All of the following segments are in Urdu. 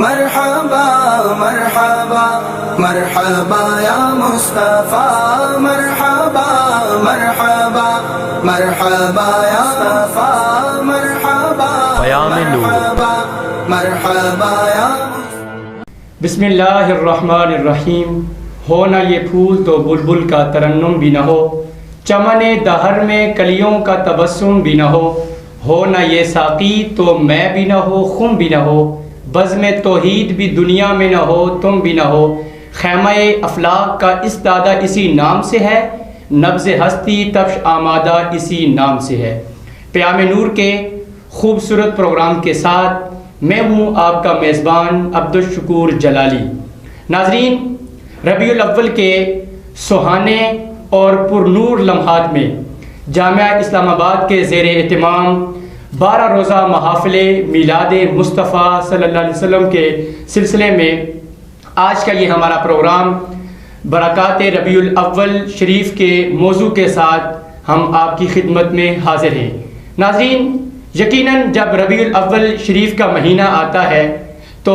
مرحبا مرحبا مرحبا یا مصطفیٰ، مرحبا مرحبا مرحبا یا مصطفیٰ، مرحبا پیام نور۔ مرحبا مرحبا یا بسم اللہ الرحمن الرحیم۔ ہو نہ یہ پھول تو بلبل کا ترنم بھی نہ ہو، چمن دہر میں کلیوں کا تبسم بھی نہ ہو نہ یہ ساقی تو میں بھی نہ ہو، خم بھی نہ ہو، بزم توحید بھی دنیا میں نہ ہو، تم بھی نہ ہو، خیمہ افلاق کا استادہ اسی نام سے ہے، نبض ہستی تپش آمادہ اسی نام سے ہے۔ پیام نور کے خوبصورت پروگرام کے ساتھ میں ہوں آپ کا میزبان عبدالشکور جلالی۔ ناظرین، ربیع الاول کے سہانے اور پرنور لمحات میں جامعہ اسلام آباد کے زیر اہتمام 12 روزہ محافل میلاد مصطفیٰ صلی اللہ علیہ وسلم کے سلسلے میں آج کا یہ ہمارا پروگرام برکات ربیع الاول شریف کے موضوع کے ساتھ ہم آپ کی خدمت میں حاضر ہیں۔ ناظرین، یقیناً جب ربیع الاول شریف کا مہینہ آتا ہے تو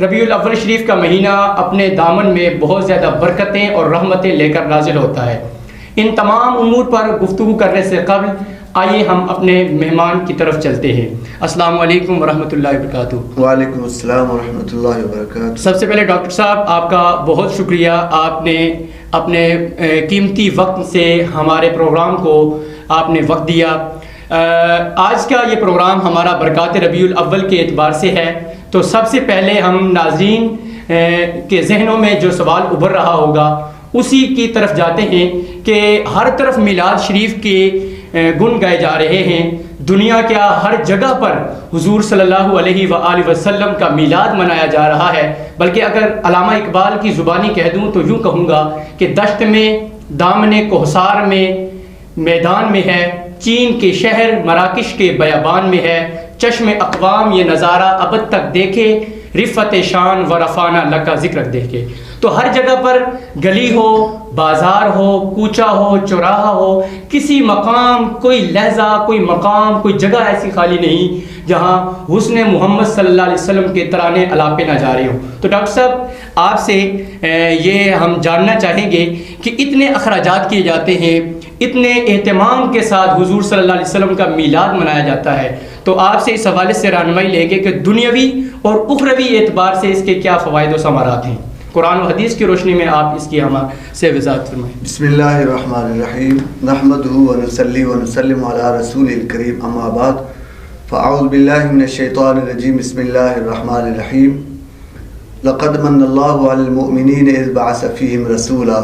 ربیع الاول شریف کا مہینہ اپنے دامن میں بہت زیادہ برکتیں اور رحمتیں لے کر نازل ہوتا ہے۔ ان تمام امور پر گفتگو کرنے سے قبل آئیے ہم اپنے مہمان کی طرف چلتے ہیں۔ السلام علیکم ورحمۃ اللہ وبرکاتہ۔ وعلیکم السلام ورحمۃ اللہ وبرکاتہ۔ سب سے پہلے ڈاکٹر صاحب آپ کا بہت شکریہ، آپ نے اپنے قیمتی وقت سے ہمارے پروگرام کو آپ نے وقت دیا۔ آج کا یہ پروگرام ہمارا برکات ربیع الاول کے اعتبار سے ہے، تو سب سے پہلے ہم ناظرین کے ذہنوں میں جو سوال ابھر رہا ہوگا اسی کی طرف جاتے ہیں کہ ہر طرف میلاد شریف کے گن گائے جا رہے ہیں، دنیا کیا ہر جگہ پر حضور صلی اللہ علیہ وآلہ وسلم کا میلاد منایا جا رہا ہے، بلکہ اگر علامہ اقبال کی زبانی کہہ دوں تو یوں کہوں گا کہ دشت میں دامن کوہسار میں میدان میں ہے، چین کے شہر مراکش کے بیابان میں ہے، چشم اقوام یہ نظارہ ابد تک دیکھے، رفت شان و رفانہ لکا ذکر دیکھے۔ تو ہر جگہ پر گلی ہو، بازار ہو، کوچہ ہو، چوراہا ہو، کسی مقام، کوئی لہجہ، کوئی مقام، کوئی جگہ ایسی خالی نہیں جہاں حسن محمد صلی اللہ علیہ وسلم کے ترانے الاپے نہ جا رہے ہوں۔ تو ڈاکٹر صاحب، آپ سے یہ ہم جاننا چاہیں گے کہ اتنے اخراجات کیے جاتے ہیں، اتنے اہتمام کے ساتھ حضور صلی اللہ علیہ وسلم کا میلاد منایا جاتا ہے، تو آپ سے اس حوالے سے رہنمائی لیں گے کہ دنیاوی اور اخروی اعتبار سے اس کے کیا فوائد و ثمرات ہیں؟ قرآن و حدیث کی روشنی میں آپ اس کی ہم سے وضاحت فرمائیں۔ بسم اللہ الرحمن الرحیم، نحمدہ ونصلی ونسلم علی رسول الکریم، اما بعد، فاعوذ باللہ من الشیطان الرجیم، بسم اللہ الرحمن الرحیم، لقد من اللہ علی المؤمنین اذ بعث فیہم رسولا،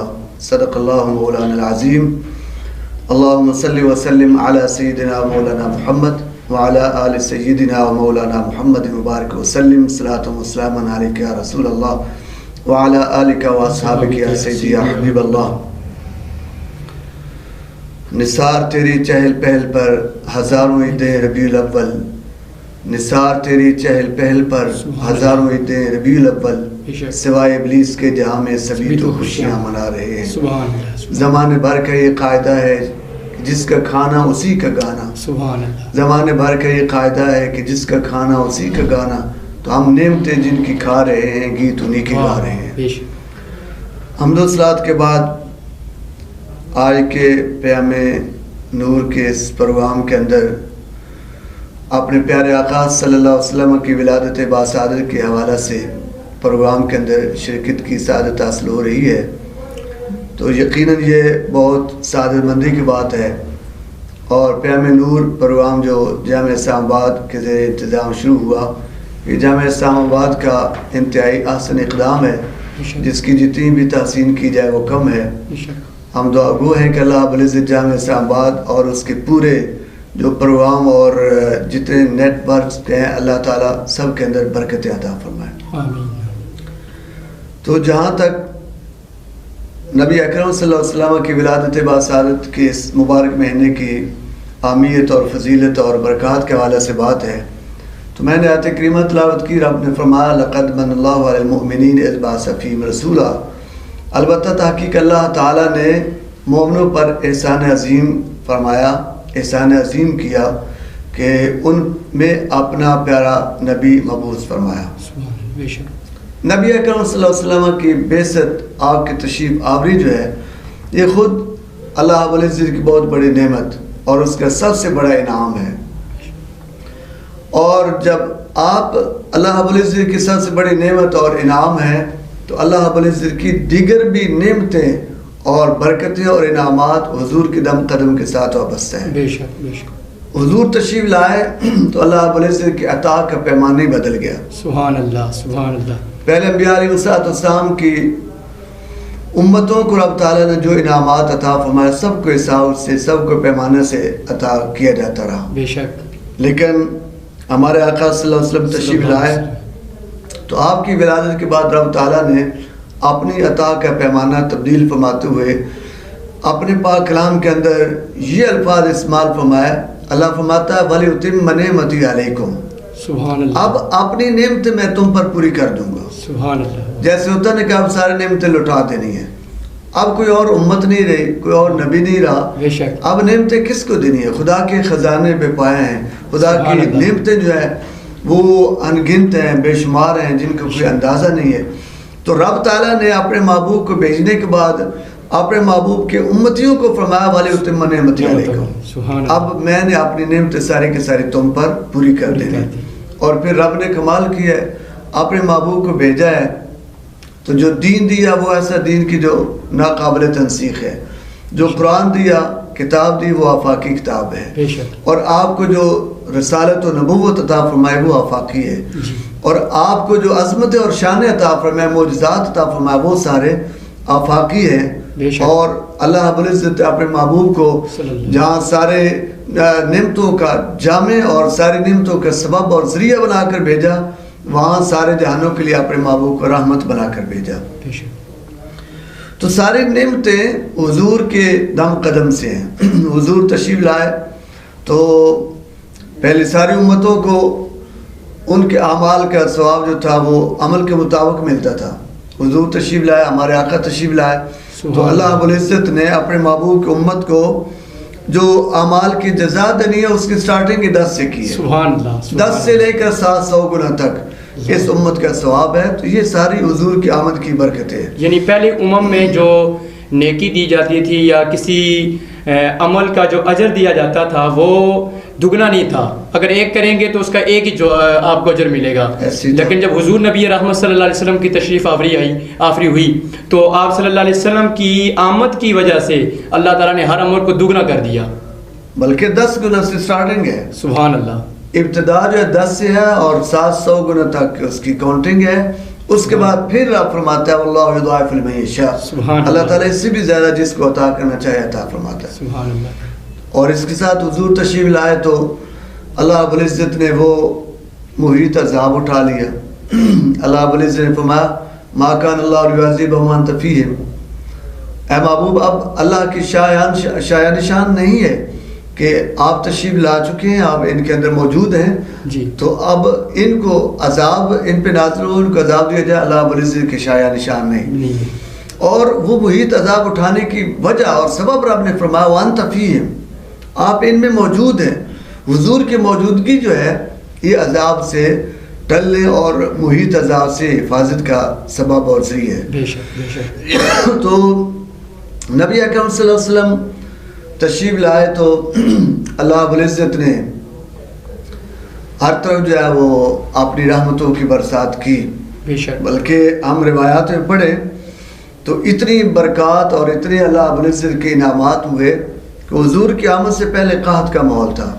صدق اللہ مولانا العظیم، اللہم صلی وسلم علی سیدنا مولانا محمد وعلی آل سیدنا و مولانا محمد مبارک وسلم، صلاۃ و سلام علیک یا رسول اللہ وعلی آلک و اصحابک یا سیدی یا حبیب اللہ۔ نثار تیری چہل پہل پر ہزاروں عیدیں ربیع الاول، نثار تیری چہل پہل پر ہزاروں عیدیں ربیع الاول، سوائے ابلیس کے جہاں میں سبھی تو خوشیاں منا رہے ہیں۔ زمانے بھر کا یہ قاعدہ ہے جس کا کھانا اسی کا گانا، زمانے بھر کا یہ قاعدہ ہے کہ جس کا کھانا اسی کا گانا، تو ہم نعمتیں جن کی کھا رہے ہیں، گیت انہی کی گا رہے ہیں۔ حمد و صلوات کے بعد آج کے پیام نور کے اس پروگرام کے اندر اپنے پیارے آقا صلی اللہ علیہ وسلم کی ولادت باسعادت کے حوالہ سے پروگرام کے اندر شرکت کی سعادت حاصل ہو رہی ہے، تو یقیناً یہ بہت سعادت مندی کی بات ہے۔ اور پیام نور پروگرام جو جامعہ اسلام آباد کے زیر انتظام شروع ہوا، یہ جامعہ اسلام آباد کا انتہائی احسن اقدام ہے، جس کی جتنی بھی تحسین کی جائے وہ کم ہے۔ ہم دعا گو ہیں کہ اللہ رب العزت جامعہ اسلام آباد اور اس کے پورے جو پروگرام اور جتنے نیٹ ورکس ہیں، اللہ تعالیٰ سب کے اندر برکت عطا فرمائے۔ تو جہاں تک نبی اکرم صلی اللہ علیہ وسلم کی ولادت باسعادت کے اس مبارک مہینے کی اہمیت اور فضیلت اور برکات کے حوالے سے بات ہے، تو میں نے آیت کریمہ تلاوت کی، رب نے فرمایا لقد من اللہ علی المؤمنین اذ بعث فیہم رسولا۔ البتہ تحقیق اللہ تعالیٰ نے مومنوں پر احسان عظیم فرمایا، احسان عظیم کیا کہ ان میں اپنا پیارا نبی مبعوث فرمایا۔ بے شک. نبی اکرم صلی اللہ علیہ وسلم کی بعثت، آپ کی تشریف آوری جو ہے، یہ خود اللہ رب العزت کی بہت بڑی نعمت اور اس کا سب سے بڑا انعام ہے. اور جب آپ اللہ رب العزت کی سب سے بڑی نعمت اور انعام ہے تو اللہ رب العزت کی دیگر بھی نعمتیں اور برکتیں اور انعامات حضور کے دم قدم کے ساتھ وابستہ ہیں. بے شک بے شک. حضور تشریف لائے تو اللہ رب العزت کی عطا کا پیمانہ ہی بدل گیا. سبحان اللہ سبحان اللہ. پہلے انبیاء علیہ السلام کی امتوں کو رب تعالیٰ نے جو انعامات عطا فرمایا سب کو حساب سے، سب کو پیمانے سے عطا کیا جاتا رہا. بے شک. لیکن ہمارے آقا صلی اللہ علیہ وسلم تشریف لائے تو آپ کی ولادت کے بعد رب تعالیٰ نے اپنی عطا کا پیمانہ تبدیل فرماتے ہوئے اپنے پاک کلام کے اندر یہ الفاظ استعمال فرمایا. اللہ فرماتا ہے وَلِيُتِمَّ نِعْمَتِي عَلَيْكُمْ. سبحان اللہ. اب اپنی نعمت میں تم پر پوری کر دوں گا. سبحان اللہ. جیسے ہوتا ہے کہ اب سارے نعمتیں لٹا دینی ہیں. اب کوئی اور امت نہیں رہی، کوئی اور نبی نہیں رہا. بے شک. اب نعمتیں کس کو دینی ہے؟ خدا کے خزانے بے پائے ہیں. خدا کی نعمتیں جو ہے وہ انگنت ہیں، بے شمار ہیں، جن کا کوئی اندازہ نہیں ہے. تو رب تعالیٰ نے اپنے محبوب کو بھیجنے کے بعد اپنے محبوب کے امتیوں کو فرمایا وَلِيُتِمَّ نِعْمَتِي عَلَيْكُمْ. اب میں نے اپنی نعمتیں سارے کے سارے تم پر پوری کر دینی. اور پھر رب نے کمال کیا ہے، اپنے محبوب کو بھیجا ہے تو جو دین دیا وہ ایسا دین کی جو ناقابل تنسیخ ہے. جو قرآن دیا، کتاب دی، وہ آفاقی کتاب ہے. اور آپ کو جو رسالت و نبوت عطا فرمائے وہ آفاقی ہے. اور آپ کو جو عظمت اور شان عطا فرمائے، معجزات عطا فرمائے، وہ سارے آفاقی ہیں. اور اللہ رب العزت اپنے محبوب کو جہاں سارے نعمتوں کا جامع اور ساری نعمتوں کا سبب اور ذریعہ بنا کر بھیجا، وہاں سارے جہانوں کے لیے اپنے محبوب کو رحمت بنا کر بھیجا. تو ساری نعمتیں حضور کے دم قدم سے ہیں. حضور تشریف لائے تو پہلے ساری امتوں کو ان کے اعمال کا ثواب جو تھا وہ عمل کے مطابق ملتا تھا. حضور تشریف لائے، ہمارے آقا تشریف لائے تو اللہ رب العزت نے اپنے محبوب کی امت کو جو اعمال کی جزا دینی ہے اس کی سٹارٹنگ 10 سے کی ہے. سبحان اللہ. 10 سے لے کر 700 گنا تک اس امت کا ثواب ہے. تو یہ ساری حضور کی آمد کی برکت ہے. یعنی پہلے امم میں جو نیکی دی جاتی تھی یا کسی عمل کا جو اجر دیا جاتا تھا وہ دگنا نہیں تھا. اگر ایک کریں گے تو اس کا ایک ہی جو آپ کو اجر ملے گا. لیکن جب حضور نبی رحمت صلی اللہ علیہ وسلم کی تشریف آفری ہوئی تو آپ صلی اللہ علیہ وسلم کی آمد کی وجہ سے اللہ تعالیٰ نے ہر عمل کو دگنا کر دیا. بلکہ 10 گنا سے سٹارٹنگ ہے. سبحان اللہ. ابتدا جو ہے 10 سے ہے اور 700 گنا تک اس کی کاؤنٹنگ ہے. اس کے بعد پھر آپ فرماتا ہے اللہ یضاعف لمن یشاء. اللہ تعالیٰ اس سے بھی زیادہ جس کو عطا کرنا چاہے عطا فرماتا ہے. سبحان اللہ. اور اس کے ساتھ حضور تشریف لائے تو اللہ رب العزت نے وہ محیط عذاب اٹھا لیا. اللہ رب العزت نے فرمایا ما کان اللہ لیعذبہم وانت فیہم. اے محبوب اب اللہ کی شایع نشان نہیں ہے کہ آپ تشریف لا چکے ہیں، آپ ان کے اندر موجود ہیں جی. تو اب ان کو عذاب ان پہ نازل ہو، ان کو عذاب دیا جائے. اللہ رب العزت کے شایع نشان نہیں. اور وہ محیط عذاب اٹھانے کی وجہ اور سبب رب نے فرمایا وانت فیہم، آپ ان میں موجود ہیں. حضور کی موجودگی جو ہے یہ عذاب سے ٹلنے اور محیط عذاب سے حفاظت کا سبب اور ذریعہ ہے. بے شک بے شک. تو نبی اکرم صلی اللہ علیہ وسلم تشریف لائے تو اللہ رب العزت نے ہر طرف جو ہے وہ اپنی رحمتوں کی برسات کی. بے شک. بلکہ ہم روایات میں پڑھیں تو اتنی برکات اور اتنے اللہ رب العزت کے انعامات ہوئے کہ حضور کی آمد سے پہلے قحط کا ماحول تھا.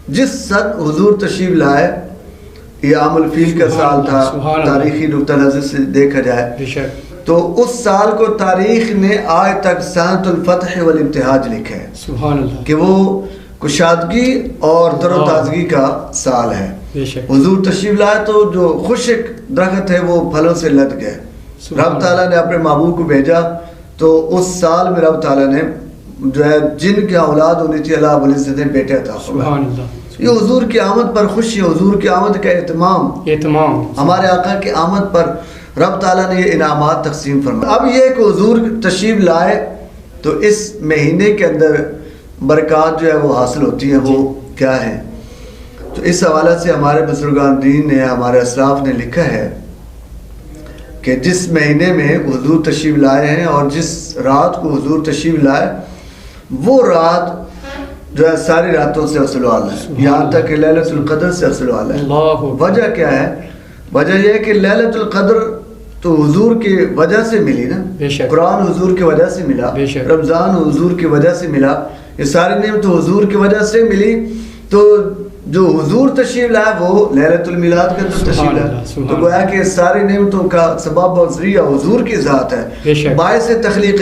جس سن حضور تشریف لائے یہ عام الفیل کا سال تھا. تاریخی نقطہ نظر سے دیکھا جائے تو اس سال کو تاریخ نے آج تک سنۃ الفتح والابتہاج لکھا ہے. سبحان اللہ. کہ وہ کشادگی اور در و تازگی کا سال ہے. حضور تشریف لائے تو جو خشک درخت ہے وہ پھلوں سے لد گئے. رب تعالیٰ نے اپنے محبوب کو بھیجا تو اس سال میں رب تعالیٰ نے جو ہے جن کی اولاد ہونی تھی اللہ رب العزت نے بیٹے عطا فرمائے. یہ حضور کی آمد پر خوشی، حضور کی آمد کا اہتمام، ہمارے آقا کی آمد پر رب تعالیٰ نے یہ انعامات تقسیم فرمائے. اب یہ کہ حضور تشریف لائے تو اس مہینے کے اندر برکات جو ہے وہ حاصل ہوتی ہیں، وہ کیا ہیں؟ تو اس حوالے سے ہمارے بزرگان دین نے، ہمارے اسلاف نے لکھا ہے کہ جس مہینے میں حضور تشریف لائے ہیں اور جس رات کو حضور تشریف لائے وہ رات جو ہے ساری راتوں سے افضل والا ہے، یہاں تک کہ لیلۃ القدر سے افضل والا ہے۔ وجہ کیا ہے؟ وجہ یہ ہے کہ لیلۃ القدر تو حضور کی وجہ سے ملی نا، قرآن حضور کی وجہ سے ملا، رمضان حضور کی وجہ سے ملا، یہ ساری نعمت تو حضور کی وجہ سے ملی۔ تو جو حضور تشریف لائے وہ لیلۃ المیلاد کا جو تشریف لائے، تو گویا کہ ساری نعمتوں کا سبب اور ذریعہ حضور کی ذات ہے، باعث تخلیق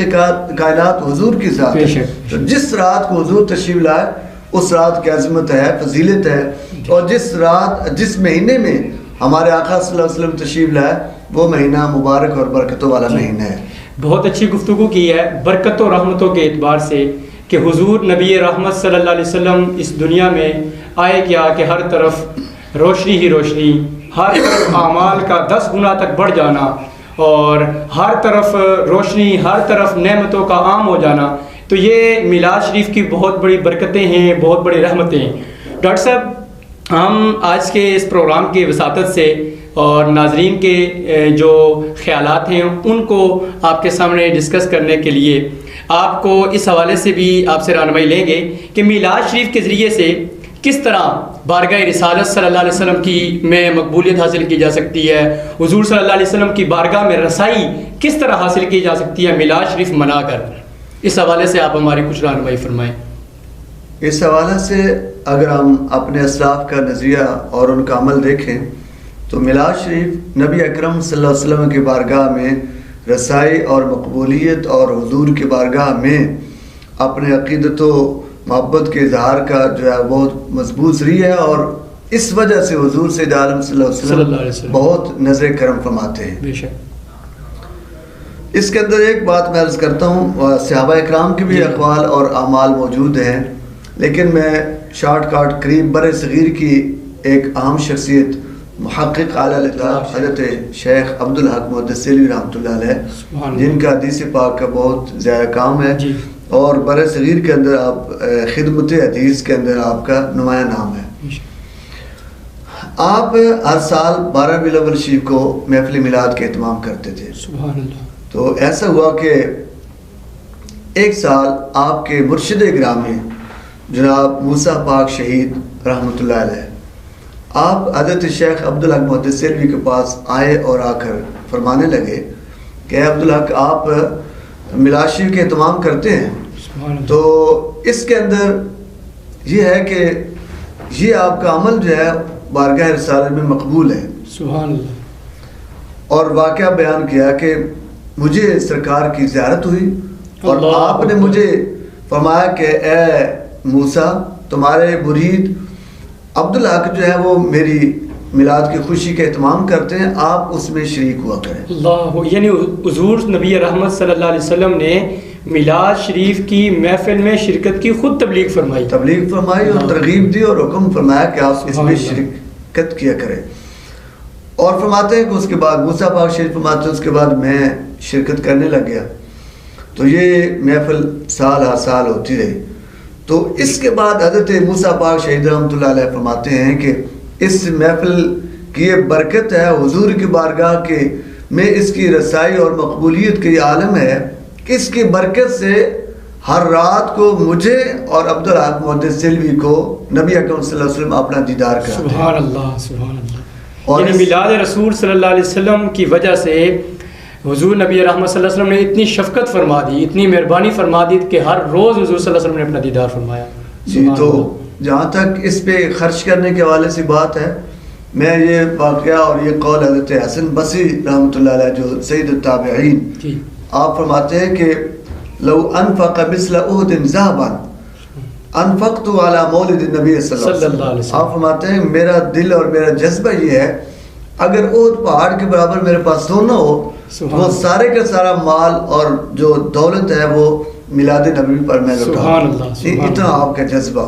کائنات حضور کی ذات ہے۔ تو جس رات کو حضور تشریف لائے اس رات کی عظمت ہے، فضیلت ہے، اور جس مہینے میں ہمارے آقا صلی اللہ علیہ وسلم تشریف لائے وہ مہینہ مبارک اور برکتوں والا مہینہ ہے۔ بہت اچھی گفتگو کی ہے برکت و رحمتوں کے اعتبار سے کہ حضور نبی رحمت صلی اللہ علیہ وسلم اس دنیا میں آئے کیا کہ ہر طرف روشنی ہی روشنی، ہر طرف اعمال کا 10 گنا تک بڑھ جانا، اور ہر طرف روشنی، ہر طرف نعمتوں کا عام ہو جانا۔ تو یہ میلاد شریف کی بہت بڑی برکتیں ہیں، بہت بڑی رحمتیں ہیں۔ ڈاکٹر صاحب، ہم آج کے اس پروگرام کی وساطت سے اور ناظرین کے جو خیالات ہیں ان کو آپ کے سامنے ڈسکس کرنے کے لیے آپ کو اس حوالے سے بھی آپ سے رہنمائی لیں گے کہ میلاد شریف کے ذریعے سے کس طرح بارگاہ رسالت صلی اللہ علیہ وسلم کی میں مقبولیت حاصل کی جا سکتی ہے، حضور صلی اللہ علیہ وسلم کی بارگاہ میں رسائی کس طرح حاصل کی جا سکتی ہے میلاد شریف منا کر۔ اس حوالے سے آپ ہماری کچھ رہنمائی فرمائیں۔ اس حوالے سے اگر ہم اپنے اسلاف کا نظریہ اور ان کا عمل دیکھیں تو میلاد شریف نبی اکرم صلی اللہ علیہ وسلم کی بارگاہ میں رسائی اور مقبولیت اور حضور کی بارگاہ میں اپنے عقیدت و محبت کے اظہار کا جو ہے بہت مضبوط ذریعہ ہے، اور اس وجہ سے حضور سید عالم صلی اللہ علیہ وسلم بہت نظر کرم فرماتے ہیں۔ اس کے اندر ایک بات میں عرض کرتا ہوں، صحابہ اکرام کے بھی اقوال اور اعمال موجود ہیں، لیکن میں شارٹ کاٹ قریب بر صغیر کی ایک اہم شخصیت محقق اعلیٰ حضرت شیخ عبدالحق محدث دہلوی رحمۃ اللہ علیہ، جن کا حدیث پاک کا بہت زیادہ کام ہے، اور بر صغیر کے اندر آپ خدمت حدیث کے اندر آپ کا نمایاں نام ہے۔ آپ ہر سال 12 ربیع الاول شریف کو محفل میلاد کے اہتمام کرتے تھے۔ سبحان اللہ۔ تو ایسا ہوا کہ ایک سال آپ کے مرشد گرامی جناب موسیٰ پاک شہید رحمۃ اللہ علیہ آپ حضرت شیخ عبدالحق محدث دہلوی کے پاس آئے اور آ کر فرمانے لگے کہ عبدالحق آپ میلاد شریف کے اہتمام کرتے ہیں، تو اس کے اندر یہ ہے کہ یہ آپ کا عمل جو ہے بارگاہ رسالت میں مقبول ہے۔ سبحان اللہ۔ اور واقعہ بیان کیا کہ مجھے سرکار کی زیارت ہوئی اور آپ نے مجھے فرمایا کہ اے موسیٰ، تمہارے مرید عبدالحق جو ہے وہ میری میلاد کی خوشی کا اہتمام کرتے ہیں، آپ اس میں شریک ہوا کریں۔ اللہ، یعنی حضور نبی رحمت صلی اللہ علیہ وسلم نے میلاد شریف کی محفل میں شرکت کی خود تبلیغ فرمائی اور ترغیب دی اور حکم فرمایا کہ آپ اس میں شرکت کیا کریں، اور فرماتے ہیں کہ اس کے بعد موسیٰ پاک شہید فرماتے ہیں اس کے بعد میں شرکت کرنے لگ گیا، تو یہ محفل سال ہر سال ہوتی رہی۔ تو اس کے بعد حضرت موسیٰ پاک شہید رحمۃ اللہ علیہ فرماتے ہیں کہ اس محفل کی یہ برکت ہے، حضور کی بارگاہ کے میں اس کی رسائی اور مقبولیت کا یہ عالم ہے کہ اس کی برکت سے ہر رات کو مجھے اور عبدالحق محدث دہلوی کو نبی اکرم صلی اللہ علیہ وسلم اپنا دیدار کرتے ہیں۔ سبحان اللہ، سبحان اللہ۔ اور یعنی میلاد رسول صلی اللہ علیہ وسلم کی وجہ سے حضور نبی رحمت صلی اللہ علیہ وسلم نے اتنی شفقت فرما دی، اتنی مہربانی فرما دی کہ ہر روز حضور صلی اللہ علیہ وسلم نے اپنا دیدار فرمایا۔ جی، تو جہاں تک اس پہ خرچ کرنے کے حوالے سے بات ہے، میں یہ واقعہ اور یہ قول حضرت حسن بصری رحمۃ اللہ علیہ جو سید التابعین، آپ فرماتے ہیں کہ لو انفق مثل احد ذهبا انفقت على مولد النبی صلی اللہ علیہ وسلم، آپ فرماتے ہیں میرا دل اور میرا جذبہ یہ ہے اگر احد پہاڑ کے برابر میرے پاس سونا ہو، وہ سارے کا سارا مال اور جو دولت ہے وہ میلاد نبی پر میں لوٹاؤں، اتنا آپ کا جذبہ۔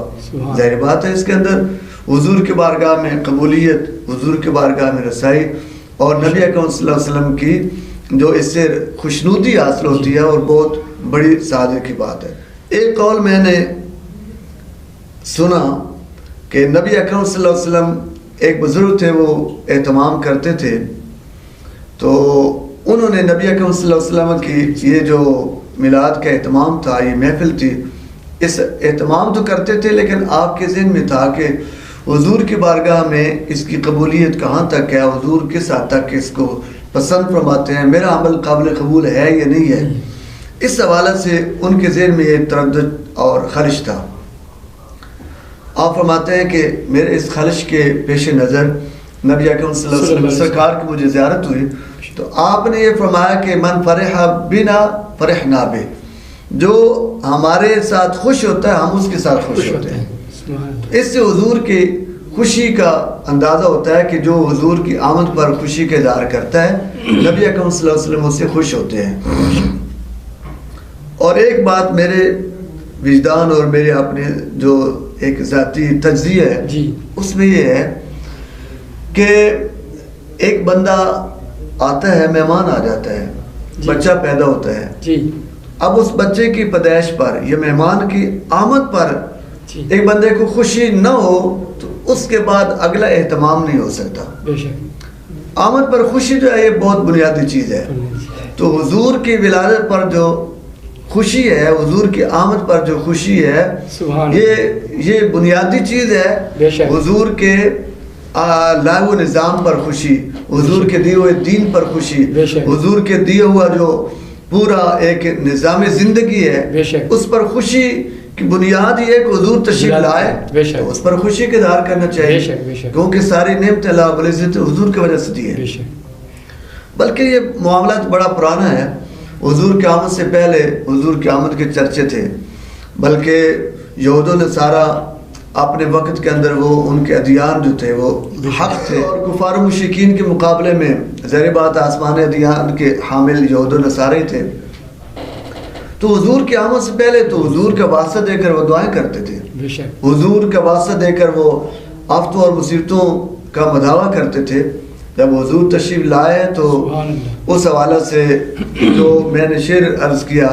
ظاہر بات ہے اس کے اندر حضور کے بارگاہ میں قبولیت، حضور کے بارگاہ میں رسائی، اور نبی اکرم صلی اللہ علیہ وسلم کی جو اس سے خوشنودی حاصل ہوتی ہے اور بہت بڑی سعادت کی بات ہے۔ ایک قول میں نے سنا کہ نبی اکرم صلی اللہ علیہ وسلم ایک بزرگ تھے، وہ اہتمام کرتے تھے، تو انہوں نے نبی اکرم صلی اللہ علیہ وسلم کی یہ جو میلاد کا اہتمام تھا، یہ محفل تھی، اس اہتمام تو کرتے تھے، لیکن آپ کے ذہن میں تھا کہ حضور کی بارگاہ میں اس کی قبولیت کہاں تک ہے، حضور کس حد تک اس کو پسند فرماتے ہیں، میرا عمل قابل قبول ہے یا نہیں ہے. اس حوالے سے ان کے ذہن میں یہ تردد اور خلش تھا. آپ فرماتے ہیں کہ میرے اس خلش کے پیش نظر نبی اکرم صلی اللہ علیہ وسلم سرکار کی مجھے زیارت ہوئی تو آپ نے یہ فرمایا کہ من فرح بنا فرحنا بہ، جو ہمارے ساتھ خوش ہوتا ہے ہم اس کے ساتھ خوش ہوتے ہیں. اس سے حضور کی خوشی کا اندازہ ہوتا ہے کہ جو حضور کی آمد پر خوشی کا اظہار کرتا ہے نبی اکرم صلی اللہ علیہ وسلم اس سے خوش ہوتے ہیں. اور ایک بات میرے وجدان اور میرے اپنے جو ایک ذاتی تجزیہ ہے اس میں یہ ہے کہ ایک بندہ آتا ہے، مہمان آ جاتا ہے، بچہ پیدا ہوتا ہے. اب اس بچے کی پیدائش پر یا مہمان کی آمد پر ایک بندے کو خوشی نہ ہو تو اس کے بعد اگلا اہتمام نہیں ہو سکتا. آمد پر خوشی جو ہے یہ بہت بنیادی چیز ہے. تو حضور کی ولادت پر جو خوشی ہے، حضور کی آمد پر جو خوشی ہے، یہ بنیادی چیز ہے. حضور کے لائے ہوئے نظام پر خوشی، حضور کے دیے ہوئے دین پر خوشی، حضور کے دیے ہوا جو پورا ایک نظام زندگی ہے اس پر خوشی کی بنیاد یہ ہے کہ حضور تشریف لائے تو اس پر خوشی کا اظہار کرنا چاہیے، کیونکہ ساری نعمت اللہ رب العزت حضور کی وجہ سے دی ہے. بلکہ یہ معاملات بڑا پرانا ہے. حضور کی آمد سے پہلے حضور کی آمد کے چرچے تھے، بلکہ یہود و نصارہ اپنے وقت کے اندر وہ ان کے ادیان جو تھے وہ حق تھے، اور کفار و مشرکین کے مقابلے میں ظاہر بات آسمانی ادیان کے حامل یہود و نصارہ تھے. تو حضور کی آمد سے پہلے تو حضور کا واسطہ دے کر وہ دعائیں کرتے تھے، حضور کا واسطہ دے کر وہ آفتوں اور مصیبتوں کا مداوع کرتے تھے. جب حضور تشریف لائے تو اس حوالے سے جو میں نے شعر عرض کیا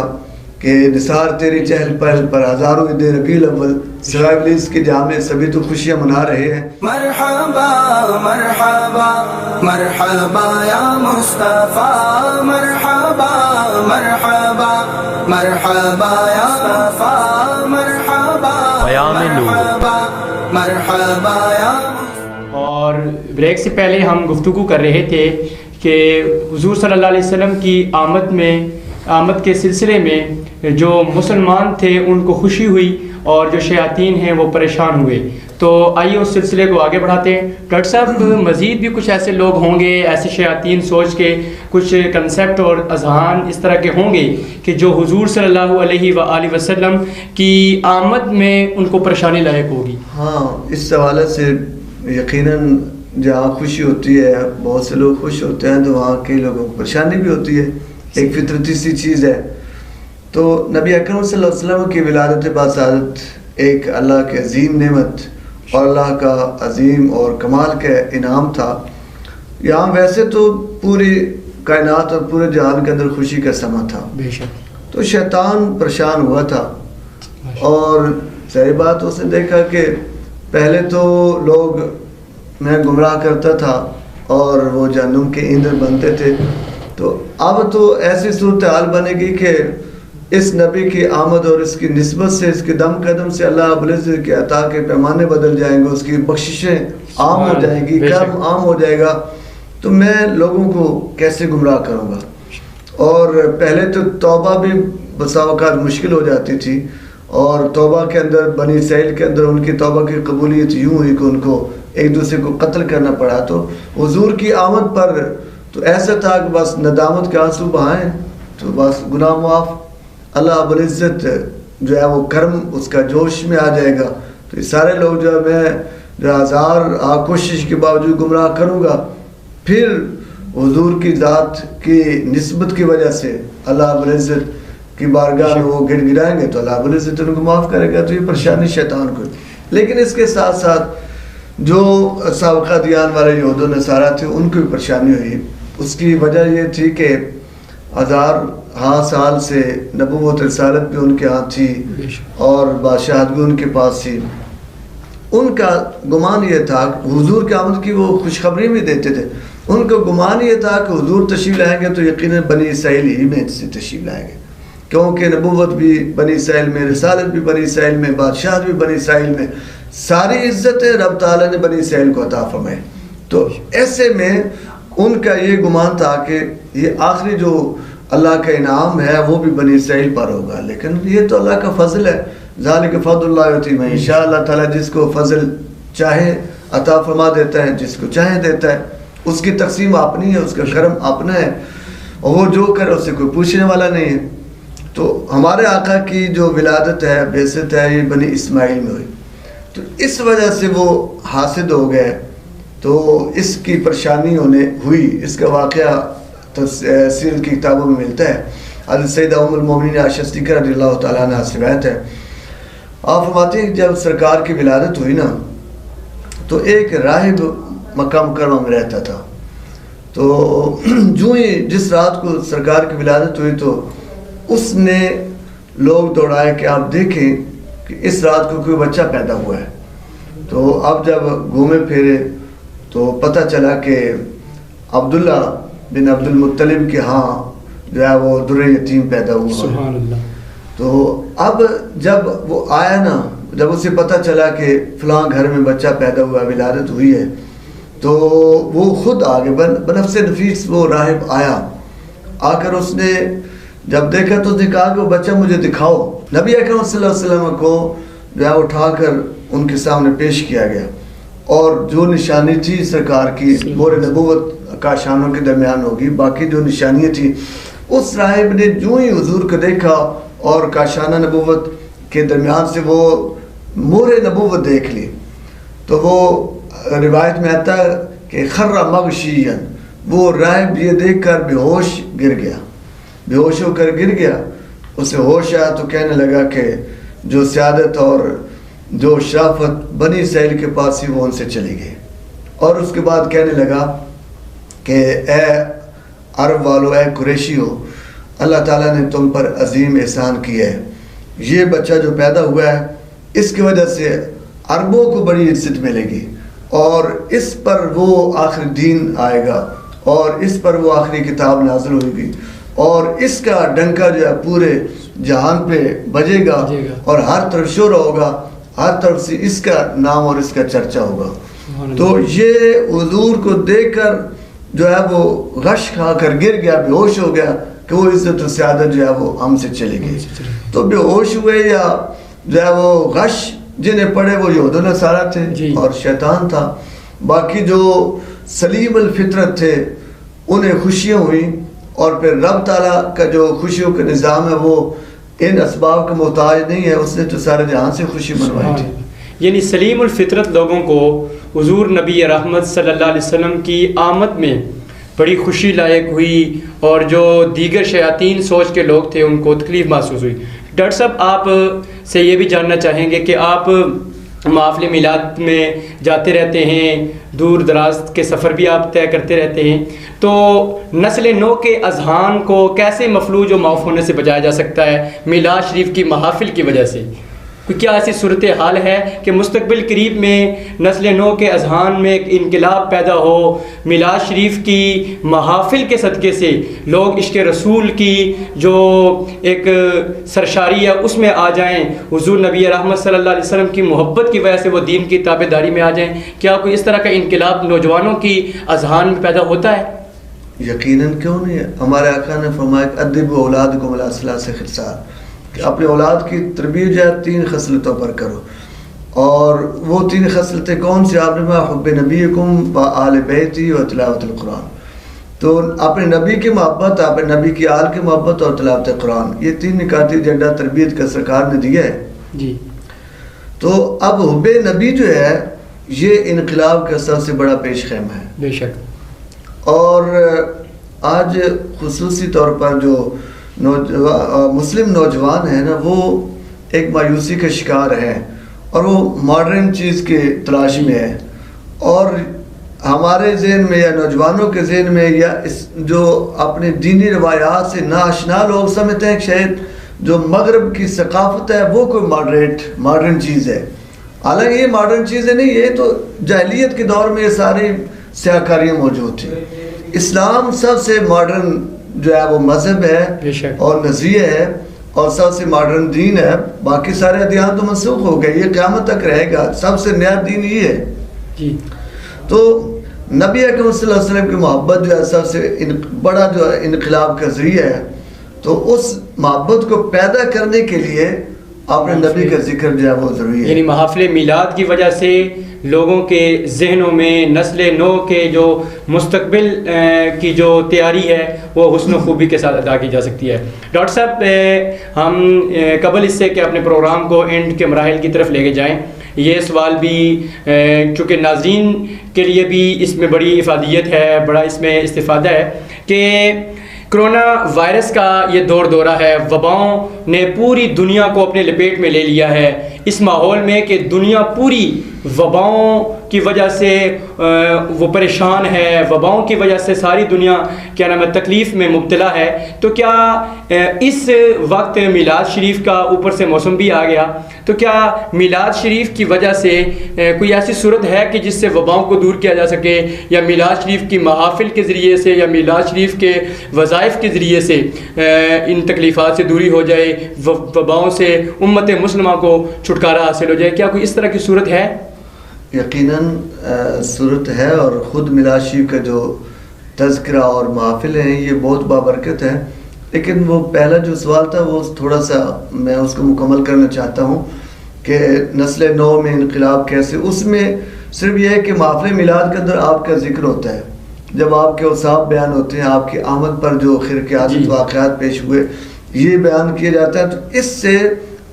کہ نثار تیری چہل پہل پر ہزاروں عید ربیع الاول، سوائے ابلیس کے جامع سبھی تو خوشیاں منا رہے ہیں. مرحبا مرحبا مرحبا یا مصطفیٰ، مرحبا مرحبا مرحبا یا مصطفیٰ، مرحبا مرحبا مرحبا یا. اور بریک سے پہلے ہم گفتگو کر رہے تھے کہ حضور صلی اللہ علیہ وسلم کی آمد کے سلسلے میں جو مسلمان تھے ان کو خوشی ہوئی اور جو شیاطین ہیں وہ پریشان ہوئے. تو آئیے اس سلسلے کو آگے بڑھاتے ہیں. ڈاکٹر صاحب مزید بھی کچھ ایسے لوگ ہوں گے، ایسے شیاطین سوچ کے کچھ کنسیپٹ اور اذہان اس طرح کے ہوں گے کہ جو حضور صلی اللہ علیہ وآلہ وسلم کی آمد میں ان کو پریشانی لاحق ہوگی. ہاں، اس حوالے سے یقیناً جہاں خوشی ہوتی ہے بہت سے لوگ خوش ہوتے ہیں تو وہاں کئی لوگوں کو پریشانی بھی ہوتی ہے، ایک فطرتی سی چیز ہے. تو نبی اکرم صلی اللہ علیہ وسلم کی ولادت باسعادت ایک اللہ کی عظیم نعمت اور اللہ کا عظیم اور کمال کا انعام تھا. یہاں ویسے تو پوری کائنات اور پورے جہان کے اندر خوشی کا سما تھا، تو شیطان پریشان ہوا تھا. اور ظاہر بات اس نے دیکھا کہ پہلے تو لوگ میں گمراہ کرتا تھا اور وہ جہنم کے ایندھن بنتے تھے، تو اب تو ایسی صورتحال بنے گی کہ اس نبی کی آمد اور اس کی نسبت سے، اس کے دم قدم سے اللہ رب العزت کے عطا کے پیمانے بدل جائیں گے، اس کی بخششیں عام ہو جائیں گی، کرم عام ہو جائے گا. تو میں لوگوں کو کیسے گمراہ کروں گا؟ اور پہلے تو توبہ بھی بسا اوقات مشکل ہو جاتی تھی، اور توبہ کے اندر بنی اسرائیل کے اندر ان کی توبہ کی قبولیت یوں ہوئی کہ ان کو ایک دوسرے کو قتل کرنا پڑا. تو حضور کی آمد پر تو ایسا تھا کہ بس ندامت کے آنسو بہائیں تو بس گناہ معاف، اللہ رب العزت جو ہے وہ کرم اس کا جوش میں آ جائے گا. تو یہ سارے لوگ جو ہے میں جو ہزار کوشش کے باوجود گمراہ کروں گا، پھر حضور کی ذات کی نسبت کی وجہ سے اللہ رب العزت کی بارگاہ میں وہ گڑ گڑائیں گے تو اللہ رب العزت ان کو معاف کرے گا. تو یہ پریشانی شیطان کو. لیکن اس کے ساتھ ساتھ جو سابقہ دیان والے یہود و نصارہ تھے ان کو بھی پریشانی ہوئی. اس کی وجہ یہ تھی کہ ہزار سال سے نبوت رسالت بھی ان کے ہاتھ تھی اور بادشاہت بھی ان کے پاس تھی. ان کا گمان یہ تھا حضور کی آمد کی وہ خوشخبری بھی دیتے تھے، ان کو گمان یہ تھا کہ حضور تشریف لائیں گے تو یقیناً بنی اسرائیل ہی میں سے تشریف لائیں گے، کیونکہ نبوت بھی بنی اسرائیل میں، رسالت بھی بنی اسرائیل میں، بادشاہت بھی بنی اسرائیل میں، ساری عزتیں رب تعالیٰ نے بنی اسرائیل کو عطا فرمائے. تو ایسے میں ان کا یہ گمان تھا کہ یہ آخری جو اللہ کا انعام ہے وہ بھی بنی اسرائیل پر ہوگا، لیکن یہ تو اللہ کا فضل ہے. ذالک فضل اللہ یؤتی من یشاء، اللہ تعالیٰ جس کو فضل چاہے عطا فرما دیتا ہے، جس کو چاہے دیتا ہے. اس کی تقسیم اپنی ہے، اس کا کرم اپنا ہے، اور وہ جو کرے اس سے کوئی پوچھنے والا نہیں ہے. تو ہمارے آقا کی جو ولادت ہے، بعثت ہے، یہ بنی اسماعیل میں ہوئی. تو اس وجہ سے وہ حاسد ہو گئے، تو اس کی پریشانی انہیں ہوئی. اس کا واقعہ سیرت کی کتابوں میں ملتا ہے. حضرت سیدہ ام المومنین عائشہ صدیقہ رضی اللہ تعالیٰ عنہا سے روایت ہے، آپ فرماتے ہیں کہ جب سرکار کی ولادت ہوئی نا تو ایک راہب مکہ مکرمہ میں رہتا تھا. تو جو ہی جس رات کو سرکار کی ولادت ہوئی تو اس نے لوگ دوڑائے کہ آپ دیکھیں کہ اس رات کو کوئی بچہ پیدا ہوا ہے. تو اب جب گھومے پھرے تو پتہ چلا کہ عبداللہ بن عبد المطلب کے ہاں جو ہے وہ در یتیم پیدا ہوا. سبحان اللہ. تو اب جب وہ آیا نا، جب اسے پتہ چلا کہ فلاں گھر میں بچہ پیدا ہوا، ولادت ہوئی ہے، تو وہ خود آگے بنفس نفیس وہ راہب آیا. آ کر اس نے جب دیکھا تو اس نے کہا کہ وہ بچہ مجھے دکھاؤ. نبی اکرم صلی اللہ علیہ وسلم کو جو ہے اٹھا کر ان کے سامنے پیش کیا گیا، اور جو نشانی تھی سرکار کی مور نبوت کاشانوں کے درمیان ہوگی، باقی جو نشانیاں تھیں، اس راہب نے جو ہی حضور کو دیکھا اور کاشانہ نبوت کے درمیان سے وہ مور نبوت دیکھ لی، تو وہ روایت میں آتا ہے کہ خر مغشیاً، وہ راہب یہ دیکھ کر بے ہوش گر گیا، بے ہوش ہو کر گر گیا. اسے ہوش آیا تو کہنے لگا کہ جو سیادت اور جو شرافت بنی اسرائیل کے پاس ہی وہ ان سے چلی گئی. اور اس کے بعد کہنے لگا کہ اے عرب والو، اے قریشی ہو، اللہ تعالیٰ نے تم پر عظیم احسان کیا ہے. یہ بچہ جو پیدا ہوا ہے اس کی وجہ سے عربوں کو بڑی عزت ملے گی، اور اس پر وہ آخری دین آئے گا، اور اس پر وہ آخری کتاب نازل ہوگی، اور اس کا ڈنکا جو ہے پورے جہان پہ بجے گا، اور ہر طرف شور ہوگا، ہر طرف سے اس کا نام اور اس کا چرچا ہوگا. تو یہ حضور کو دیکھ کر جو ہے وہ غش کھا کر گر گیا، بے ہوش ہو گیا کہ وہ عزت و سیادت جو ہے وہ ہم سے چلی گئی. تو بے ہوش ہوئے یا جو ہے وہ غش جنہیں پڑے وہ یہود و نصارہ تھے اور شیطان تھا. باقی جو سلیم الفطرت تھے انہیں خوشیاں ہوئیں، اور پھر رب تعالیٰ کا جو خوشیوں کا نظام ہے وہ ان اسباب کا محتاج نہیں ہے، اس نے تو سارے جہاں سے خوشی منوائی تھی. یعنی سلیم الفطرت لوگوں کو حضور نبی رحمت صلی اللہ علیہ وسلم کی آمد میں بڑی خوشی لائق ہوئی، اور جو دیگر شیاطین سوچ کے لوگ تھے ان کو تکلیف محسوس ہوئی. ڈاکٹر صاحب آپ سے یہ بھی جاننا چاہیں گے کہ آپ محافل میلاد میں جاتے رہتے ہیں، دور دراز کے سفر بھی آپ طے کرتے رہتے ہیں، تو نسل نو کے اذہان کو کیسے مفلوج و معاف ہونے سے بچایا جا سکتا ہے میلاد شریف کی محافل کی وجہ سے؟ کیا ایسی صورتحال ہے کہ مستقبل قریب میں نسل نو کے اذہان میں ایک انقلاب پیدا ہو، میلاد شریف کی محافل کے صدقے سے لوگ عشق رسول کی جو ایک سرشاری ہے اس میں آ جائیں، حضور نبی رحمت صلی اللہ علیہ وسلم کی محبت کی وجہ سے وہ دین کی تابع داری میں آ جائیں؟ کیا کوئی اس طرح کا انقلاب نوجوانوں کی اذہان میں پیدا ہوتا ہے؟ یقیناً کیوں نہیں ہے. ہمارے آقا نے فرمایا ادب اولادکم علی ثلاث خصال، کہ اپنے اولاد کی تربیت جو ہے 3 خصلتوں پر کرو. اور وہ 3 خصلتیں کون سی؟ آپ نے کہا حب نبیکم و آل بیتی و تلاوت القرآن. تو اپنے نبی کی محبت، اپنے نبی کی آل کی محبت اور تلاوت قرآن، یہ 3 نکاتی ایجنڈا تربیت کا سرکار نے دیا ہے. جی تو اب حب نبی جو ہے یہ انقلاب کا سب سے بڑا پیش خیمہ ہے. بے شک. اور آج خصوصی طور پر جو مسلم نوجوان ہیں نا وہ ایک مایوسی کا شکار ہے، اور وہ ماڈرن چیز کی تلاش میں ہے. اور ہمارے ذہن میں یا نوجوانوں کے ذہن میں یا اس جو اپنے دینی روایات سے ناآشنا لوگ سمجھتے ہیں کہ شاید جو مغرب کی ثقافت ہے وہ کوئی ماڈرن چیز ہے. حالانکہ یہ ماڈرن چیزیں نہیں، یہ تو جاہلیت کے دور میں یہ ساری سیاہکاریاں موجود تھیں. اسلام سب سے ماڈرن جو ہے وہ مذہب ہے اور نظریہ ہے اور سب سے ماڈرن دین ہے. باقی سارے ادیان تو منسوخ ہو گئے, یہ قیامت تک رہے گا. سب سے نیا دین یہ ہے. جی تو نبی اکرم صلی اللہ علیہ وسلم کی محبت جو ہے سب سے بڑا جو ہے انقلاب کا ذریعہ ہے. تو اس محبت کو پیدا کرنے کے لیے اپنے نبی کا ذکر جو ہے وہ ضروری ہے. یعنی محافل میلاد کی وجہ سے لوگوں کے ذہنوں میں نسل نو کے جو مستقبل کی جو تیاری ہے وہ حسن و خوبی کے ساتھ ادا کی جا سکتی ہے. ڈاکٹر صاحب, ہم قبل اس سے کہ اپنے پروگرام کو اینڈ کے مراحل کی طرف لے کے جائیں, یہ سوال بھی چونکہ ناظرین کے لیے بھی اس میں بڑی افادیت ہے, بڑا اس میں استفادہ ہے کہ کرونا وائرس کا یہ دورہ ہے, وباؤں نے پوری دنیا کو اپنے لپیٹ میں لے لیا ہے. اس ماحول میں کہ دنیا پوری وباؤں کی وجہ سے وہ پریشان ہے, وباؤں کی وجہ سے ساری دنیا کیا نام ہے تکلیف میں مبتلا ہے, تو کیا اس وقت میلاد شریف کا اوپر سے موسم بھی آ گیا, تو کیا میلاد شریف کی وجہ سے کوئی ایسی صورت ہے کہ جس سے وباؤں کو دور کیا جا سکے, یا میلاد شریف کی محافل کے ذریعے سے یا میلاد شریف کے وظائف کے ذریعے سے ان تکلیفات سے دوری ہو جائے, وباؤں سے امت مسلمہ کو چھٹکارا حاصل ہو جائے؟ کیا کوئی اس طرح کی صورت ہے؟ یقیناً صورت ہے, اور خود میلاد شریف کا جو تذکرہ اور محافل ہیں یہ بہت بابرکت ہے. لیکن وہ پہلا جو سوال تھا وہ تھوڑا سا میں اس کو مکمل کرنا چاہتا ہوں کہ نسل نو میں انقلاب کیسے. اس میں صرف یہ ہے کہ محافل میلاد کے اندر آپ کا ذکر ہوتا ہے, جب آپ کے اوصاف بیان ہوتے ہیں, آپ کی آمد پر جو خرقیات واقعات پیش ہوئے یہ بیان کیا جاتا ہے, تو اس سے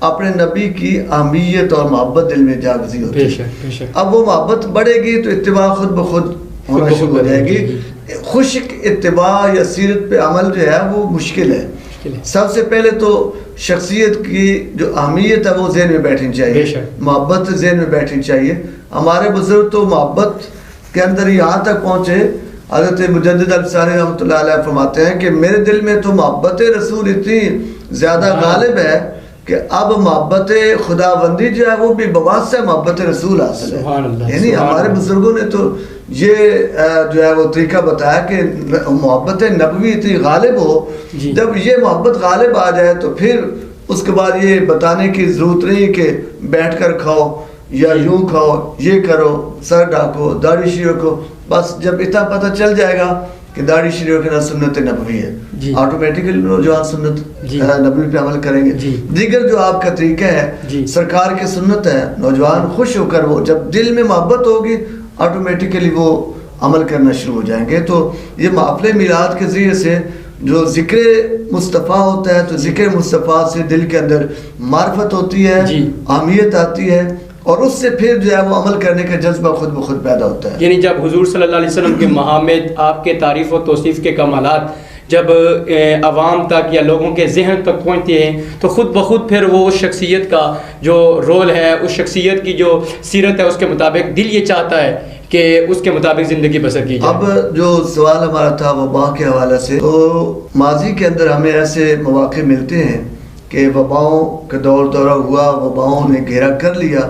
اپنے نبی کی اہمیت اور محبت دل میں جاگزی ہوتی ہے. اب وہ محبت بڑھے گی تو اتباع خود بخود ہونا شروع ہو جائے گی. خشک اتباع یا سیرت پہ عمل جو ہے وہ مشکل ہے. سب سے پہلے تو شخصیت کی جو اہمیت ہے وہ ذہن میں بیٹھنی چاہیے, محبت ذہن میں بیٹھنی چاہیے. ہمارے بزرگ تو محبت کے اندر یہاں تک پہنچے, حضرت مجدد الفسانی رحمۃ اللہ علیہ فرماتے ہیں کہ میرے دل میں تو محبت رسول اتنی زیادہ غالب ہے کہ اب محبت خدا بندی جو ہے وہ بھی بواسطہ محبت رسول حاصل ہے. یعنی ہمارے بزرگوں نے تو یہ جو ہے وہ طریقہ بتایا کہ محبت نبوی اتنی غالب ہو, جب یہ محبت غالب آ جائے تو پھر اس کے بعد یہ بتانے کی ضرورت نہیں کہ بیٹھ کر کھاؤ یا یوں کھاؤ, یہ کرو, سر ڈھانکو, داڑھی شریف رکھو. بس جب اتنا پتہ چل جائے گا کہ داڑھی شریف رکھنا سنت نبوی ہے, آٹومیٹیکلی نوجوان سنت نبوی پہ عمل کریں گے. دیگر جو آپ کا طریقہ ہے سرکار کی سنت ہے, نوجوان خوش ہو کر وہ جب دل میں محبت ہوگی آٹومیٹیکلی وہ عمل کرنا شروع ہو جائیں گے. تو یہ محافل میلاد کے ذریعے سے جو ذکر مصطفیٰ ہوتا ہے, تو ذکر مصطفیٰ سے دل کے اندر معرفت ہوتی ہے, اہمیت آتی ہے, اور اس سے پھر جو ہے وہ عمل کرنے کا جذبہ خود بخود پیدا ہوتا ہے. یعنی جب حضور صلی اللہ علیہ وسلم کے محامد, آپ کے تعریف و توصیف کے کمالات جب عوام تک یا لوگوں کے ذہن تک پہنچتے ہیں تو خود بخود پھر وہ شخصیت کا جو رول ہے, اس شخصیت کی جو سیرت ہے اس کے مطابق دل یہ چاہتا ہے کہ اس کے مطابق زندگی بسر کی جائے. اب جو سوال ہمارا تھا وبا کے حوالے سے, تو ماضی کے اندر ہمیں ایسے مواقع ملتے ہیں کہ وباؤں کا دورہ ہوا, وباؤں نے گھیرا کر لیا,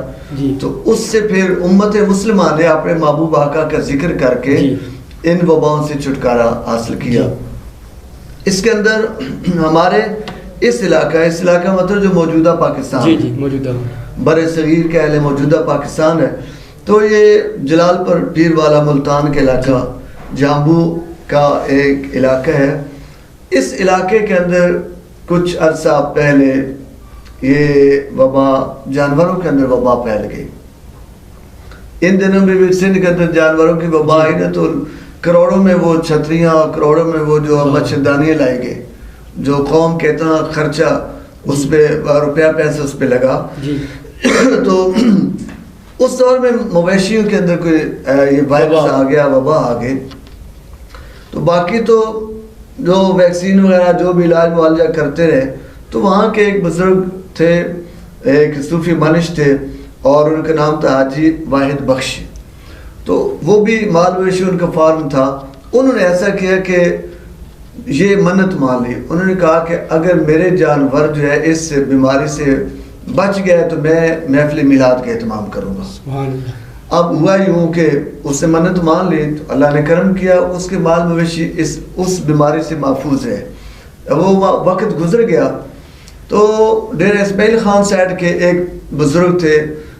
تو اس سے پھر امت مسلمہ نے اپنے محبوب آقا کا ذکر کر کے ان وباؤں سے چھٹکارا حاصل کیا. اس کے اندر ہمارے اس علاقہ مطلب جو موجودہ پاکستان موجودہ بر صغیر کا اہل موجودہ پاکستان ہے, تو یہ جلال پر پیر والا ملتان کا علاقہ, جامبو کا ایک علاقہ ہے. اس علاقے کے اندر کچھ عرصہ پہلے یہ وبا جانوروں کے اندر وبا پھیل گئی. ان دنوں میں بھی سندھ کے اندر جانوروں کی وبا آئی نا, تو کروڑوں میں وہ چھتریاں اور کروڑوں میں وہ جو مچھردانیاں لائی گئی, جو قوم کے اتنا خرچہ اس پہ روپیہ پیسہ اس پہ لگا. تو اس دور میں مویشیوں کے اندر کوئی یہ وائرس آ گیا, وبا آ گئی. تو باقی تو جو ویکسین وغیرہ جو بھی علاج معالجہ کرتے رہے, تو وہاں کے ایک بزرگ تھے, ایک صوفی منش تھے, اور ان کا نام تھا حاجی واحد بخش. تو وہ بھی مال مویشی ان کا فارم تھا. انہوں نے ایسا کیا کہ یہ منت مان لی. انہوں نے کہا کہ اگر میرے جانور جو ہے اس بیماری سے بچ گئے تو میں محفل میلاد کا اہتمام کروں گا. اب ہوا یوں کہ اس سے منت مان لی تو اللہ نے کرم کیا، اس کے مال مویشی اس بیماری سے محفوظ ہے۔ وہ وقت گزر گیا تو ڈیرہ اسماعیل خان سائڈ کے ایک بزرگ تھے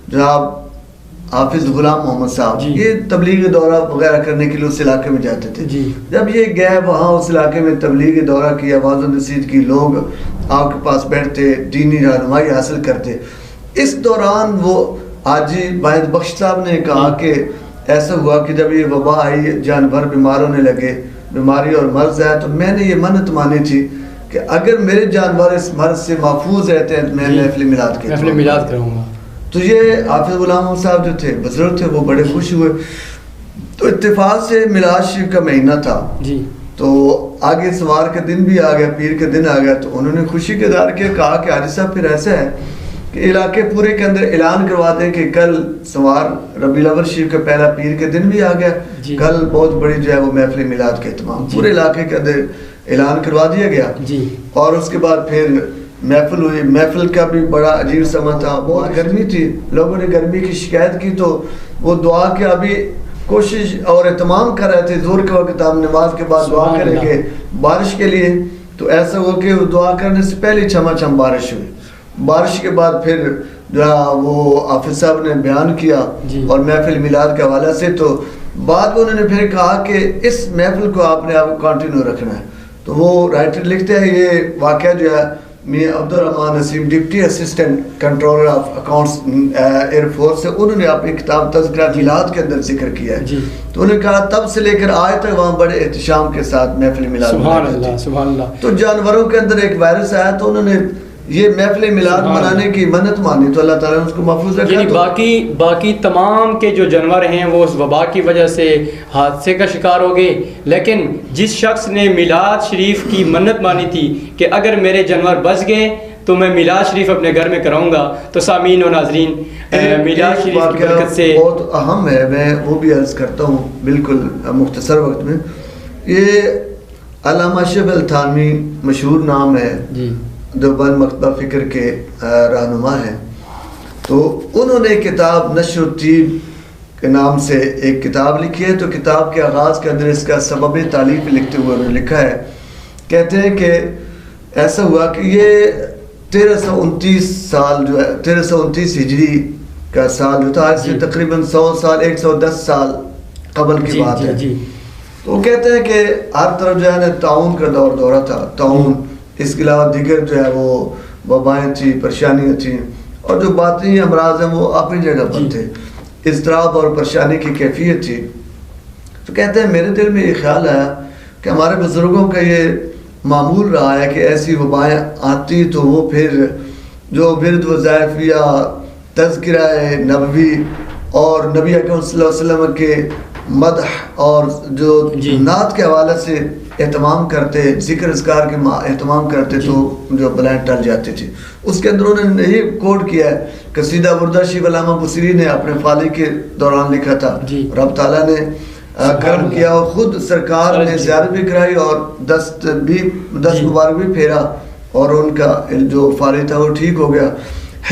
جناب حافظ غلام محمد صاحب، یہ تبلیغی دورہ وغیرہ کرنے کے لیے اس علاقے میں جاتے تھے۔ جب یہ گئے وہاں اس علاقے میں تبلیغی دورہ کیا، واضح نصیحت کی، لوگ آپ کے پاس بیٹھتے، دینی رہنمائی حاصل کرتے۔ اس دوران وہ حاجی باعث بخش صاحب نے کہا کہ ایسا ہوا کہ جب یہ وبا آئی، جانور بیمار ہونے لگے، بیماری اور مرض ہے، تو میں نے یہ منت مانی تھی کہ اگر میرے جانور اس مرض سے محفوظ رہتے ہیں تو میں محفل میلاد کروں گا۔ تو یہ حافظ غلام صاحب جو تھے، بزرگ تھے، وہ بڑے خوش ہوئے۔ تو اتفاق سے میلاد شریف کا مہینہ تھا، تو آگے سوار کا دن بھی آ گیا، پیر کا دن آ گیا، تو انہوں نے خوشی کا اظہار کیا، کہا کہ حاجی صاحب پھر ایسا ہے کہ علاقے پورے کے اندر اعلان کروا دیں کہ کل سوار ربیع الاول شریف کا پہلا پیر کا دن بھی آ گیا، کل بہت بڑی جو ہے وہ محفل میلاد کا اہتمام پورے علاقے کے اندر اعلان کروا دیا گیا۔ اور اس کے بعد پھر محفل ہوئی۔ محفل کا بھی بڑا عجیب سما تھا، بہت گرمی تھی، لوگوں نے گرمی کی شکایت کی تو وہ دعا کے ابھی کوشش اور اہتمام کر رہے تھے، زور کے وقت ہم نماز کے بعد دعا کریں گے بارش کے لیے، تو ایسا ہوا کہ دعا کرنے سے پہلے چھما چھم بارش ہوئی۔ بارش کے بعد پھر جو وہ حافظ صاحب نے بیان کیا اور محفل میلاد کے حوالے سے، تو بعد میں انہوں نے پھر کہا کہ اس محفل کو آپ نے کنٹینیو رکھنا ہے۔ تو وہ رائٹر لکھتے ہیں یہ واقعہ جو ہے میاں Abdur Rahman Naseem deputy assistant controller of accounts air force سے، انہوں نے اپنی کتاب تذکرہ میلاد کے اندر ذکر کیا ہے۔ تو انہوں نے کہا تب سے لے کر آج تک وہاں بڑے احتشام کے ساتھ محفل میلاد سبحان اللہ۔ تو جانوروں کے اندر ایک وائرس آیا تو انہوں نے یہ محفل میلاد منانے کی منت مانی، تو اللہ تعالیٰ نے اس کو محفوظ رکھا۔ یعنی باقی تمام کے جو جانور ہیں وہ اس وبا کی وجہ سے حادثے کا شکار ہو گئے، لیکن جس شخص نے میلاد شریف کی منت مانی تھی کہ اگر میرے جانور بچ گئے تو میں میلاد شریف اپنے گھر میں کراؤں گا، تو سامعین و ناظرین میلاد شریف کی برکت سے بہت اہم ہے، میں وہ بھی عرض کرتا ہوں بالکل مختصر وقت میں۔ یہ علامہ شیخ التھانوی مشہور نام ہے، دیوبند مکتبہ فکر کے رہنما ہیں، تو انہوں نے کتاب نشر الطیب کے نام سے ایک کتاب لکھی ہے۔ تو کتاب کے آغاز کے اندر اس کا سبب تالیف لکھتے ہوئے انہوں نے لکھا ہے، کہتے ہیں کہ ایسا ہوا کہ یہ 1329 سال جو ہے 1329 ہجری کا سال جو تھا، آج سے تقریباً 100 سال 110 سال قبل کی بات ہے۔ تو وہ کہتے ہیں کہ ہر طرف جو ہے تعاون کا دورہ تھا، تعاون، اس کے علاوہ دیگر جو ہے وہ وبائیں تھیں، پریشانیاں تھیں، اور جو باطنی امراض ہیں وہ اپنی جگہ پر تھے، اضطراب اور پریشانی کی کیفیت تھی۔ تو کہتے ہیں میرے دل میں یہ خیال آیا کہ ہمارے بزرگوں کا یہ معمول رہا ہے کہ ایسی وبائیں آتی تو وہ پھر جو ورد وظائف یا تذکرہ نبوی اور نبی اکرم صلی اللہ علیہ وسلم کے مدح اور جو نعت کے حوالے سے اہتمام کرتے، ذکر اذکار کے اہتمام کرتے، تو جو بلائیں ٹل جاتی تھی۔ اس کے اندر انہوں نے یہی کوٹ کیا ہے، قصیدہ وردہ شیخ علامہ بصری نے اپنے فالی کے دوران لکھا تھا، رب تعالیٰ نے کرم کیا اور خود سرکار نے زیارت بھی کرائی اور دست مبارک بھی پھیرا، اور ان کا جو فالی تھا وہ ٹھیک ہو گیا۔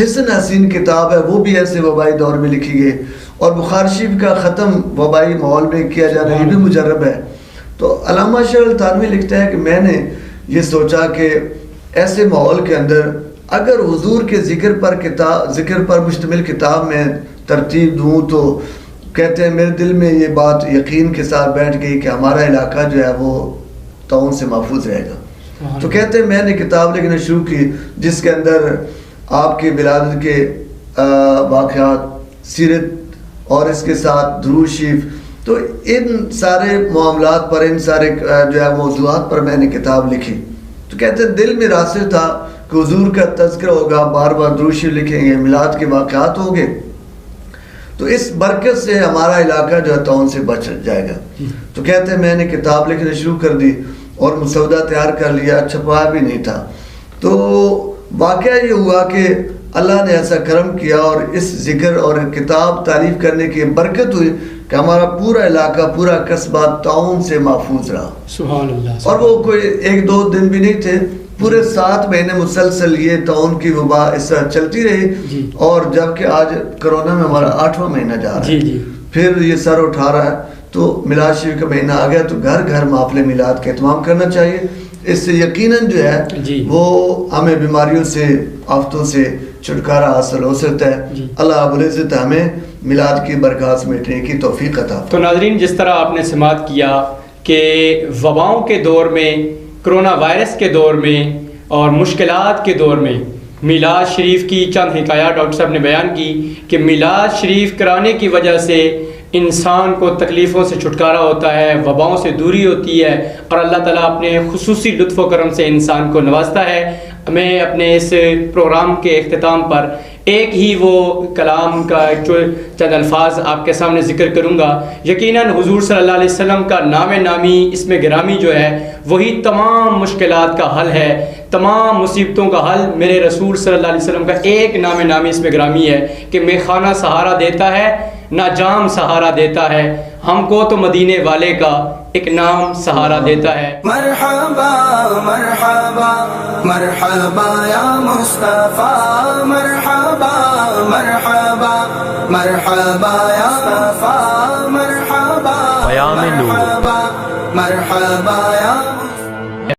حسن حسین کتاب ہے، وہ بھی ایسے وبائی دور میں لکھی گئی، اور بخاری شریف کا ختم وبائی ماحول میں کیا جانا یہ بھی مجرب ہے۔ تو علامہ شیخ التھانوی لکھتا ہے کہ میں نے یہ سوچا کہ ایسے ماحول کے اندر اگر حضور کے ذکر پر مشتمل کتاب میں ترتیب دوں، تو کہتے ہیں میرے دل میں یہ بات یقین کے ساتھ بیٹھ گئی کہ ہمارا علاقہ جو ہے وہ تعاون سے محفوظ رہے گا۔ تو کہتے ہیں میں نے کتاب لکھنا شروع کی جس کے اندر آپ کی ولادت کے واقعات، سیرت اور اس کے ساتھ درود شریف، تو ان سارے معاملات پر، ان سارے جو ہے موضوعات پر میں نے کتاب لکھی۔ تو کہتے ہیں دل میں راسخ تھا کہ حضور کا تذکرہ ہوگا، بار بار درود شریف لکھیں گے، میلاد کے واقعات ہوں گے، تو اس برکت سے ہمارا علاقہ جو ہے تعاون سے بچ جائے گا۔ تو کہتے ہیں میں نے کتاب لکھنا شروع کر دی اور مسودہ تیار کر لیا، چھپایا بھی نہیں تھا۔ تو واقعہ یہ ہوا کہ اللہ نے ایسا کرم کیا اور اس ذکر اور کتاب تعریف کرنے کی برکت ہوئی کہ ہمارا پورا علاقہ، پورا قصبہ تعاون سے محفوظ رہا۔ سبحان اللہ۔ اور وہ کوئی 1-2 دن بھی نہیں تھے، پورے 7 مہینے مسلسل یہ طاعون کی وبا اس طرح چلتی رہی، اور جبکہ آج کرونا میں ہمارا 8واں مہینہ جا رہا ہے، پھر یہ سر اٹھا رہا ہے، تو میلاد شریف کا مہینہ آ گیا، تو گھر گھر محفل میلاد کا اہتمام کرنا چاہیے۔ اس سے یقیناً جو ہے وہ ہمیں بیماریوں سے، آفتوں سے چھٹکارا حاصل ہو سکتا ہے۔ اللہ رب العزت ہمیں میلاد کی برکات سمیٹنے کی توفیق عطا۔ تو ناظرین، جس طرح آپ نے سماعت کیا کہ وباؤں کے دور میں، کرونا وائرس کے دور میں اور مشکلات کے دور میں میلاد شریف کی چند حکایات ڈاکٹر صاحب نے بیان کی کہ میلاد شریف کرانے کی وجہ سے انسان کو تکلیفوں سے چھٹکارا ہوتا ہے، وباؤں سے دوری ہوتی ہے، اور اللہ تعالیٰ اپنے خصوصی لطف و کرم سے انسان کو نوازتا ہے۔ میں اپنے اس پروگرام کے اختتام پر ایک ہی وہ کلام کا چند الفاظ آپ کے سامنے ذکر کروں گا۔ یقیناً حضور صلی اللہ علیہ وسلم کا نام نامی، اسم گرامی جو ہے وہی تمام مشکلات کا حل ہے، تمام مصیبتوں کا حل میرے رسول صلی اللہ علیہ وسلم کا ایک نام نامی اسم گرامی ہے کہ میخانہ سہارا دیتا ہے نہ جام سہارا دیتا ہے، ہم کو تو مدینے والے کا ایک نام سہارا دیتا ہے۔ مرحبا مرحبا مرحبا یا مصطفیٰ، مرحبا مرحبا مرحبا یا مصطفیٰ، مرحبا مرحبا مرحبا یا